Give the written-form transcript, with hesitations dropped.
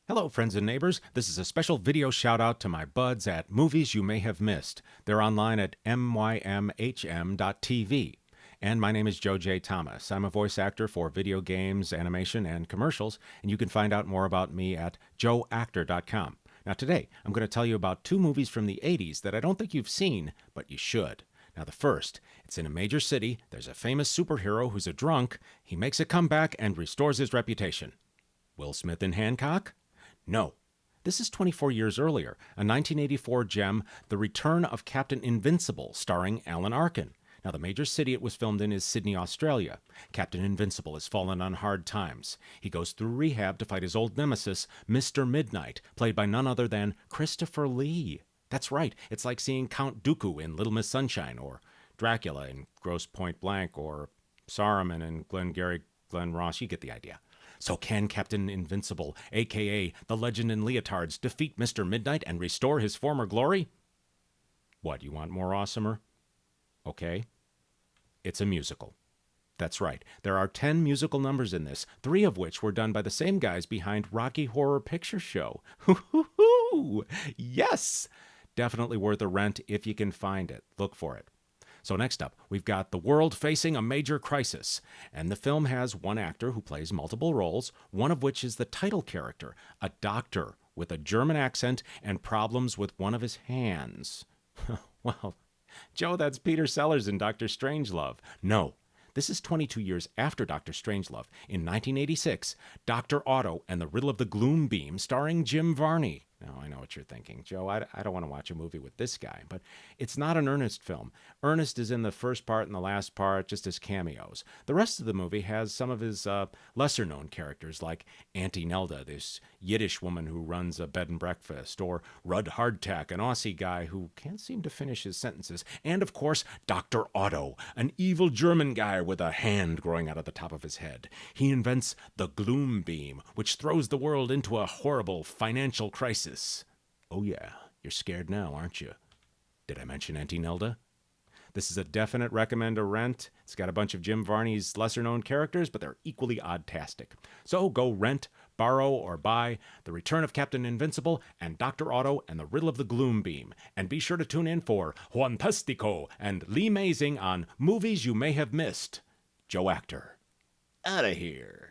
Hello, friends and neighbors. This is a special video shout out to my buds at Movies You May Have Missed. They're online at MYMHM.tv. And my name is Joe J. Thomas. I'm a voice actor for video games, animation, and commercials, and you can find out more about me at joeactor.com. Now, today, I'm going to tell you about two movies from the 80s that I don't think you've seen, but you should. Now, the first, it's in a major city. There's a famous superhero who's a drunk. He makes a comeback and restores his reputation. Will Smith in Hancock? No. This is 24 years earlier, a 1984 gem, The Return of Captain Invincible, starring Alan Arkin. Now, the major city it was filmed in is Sydney, Australia. Captain Invincible has fallen on hard times. He goes through rehab to fight his old nemesis, Mr. Midnight, played by none other than Christopher Lee. That's right, it's like seeing Count Dooku in Little Miss Sunshine, or Dracula in Grosse Pointe Blank, or Saruman in Glengarry Glen Ross. You get the idea. So can Captain Invincible, a.k.a. the Legend in Leotards, defeat Mr. Midnight and restore his former glory? What, you want more awesomer? Okay. It's a musical. That's right. There are 10 musical numbers in this, 3 of which were done by the same guys behind Rocky Horror Picture Show. Hoo-hoo-hoo! Yes! Definitely worth a rent if you can find it. Look for it. So next up, we've got the world facing a major crisis. And the film has one actor who plays multiple roles, one of which is the title character, a doctor with a German accent and problems with one of his hands. Well, Joe, that's Peter Sellers in Dr. Strangelove. No, this is 22 years after Dr. Strangelove. In 1986, Dr. Otto and the Riddle of the Gloom Beam, starring Jim Varney. Now, I know what you're thinking. Joe, I don't want to watch a movie with this guy, but it's not an Ernest film. Ernest is in the first part and the last part just as cameos. The rest of the movie has some of his lesser-known characters, like Auntie Nelda, this Yiddish woman who runs a bed and breakfast, or Rudd Hardtack, an Aussie guy who can't seem to finish his sentences, and, of course, Dr. Otto, an evil German guy with a hand growing out of the top of his head. He invents the Gloom Beam, which throws the world into a horrible financial crisis. Oh yeah, you're scared now, aren't you? Did I mention Auntie Nelda? This is a definite recommend to rent. It's got a bunch of Jim Varney's lesser-known characters, but they're equally odd-tastic. So go rent, borrow, or buy The Return of Captain Invincible and Dr. Otto and the Riddle of the Gloom Beam. And be sure to tune in for Juantastico and Lee Mazing on Movies You May Have Missed. Joe Actor. Outta here.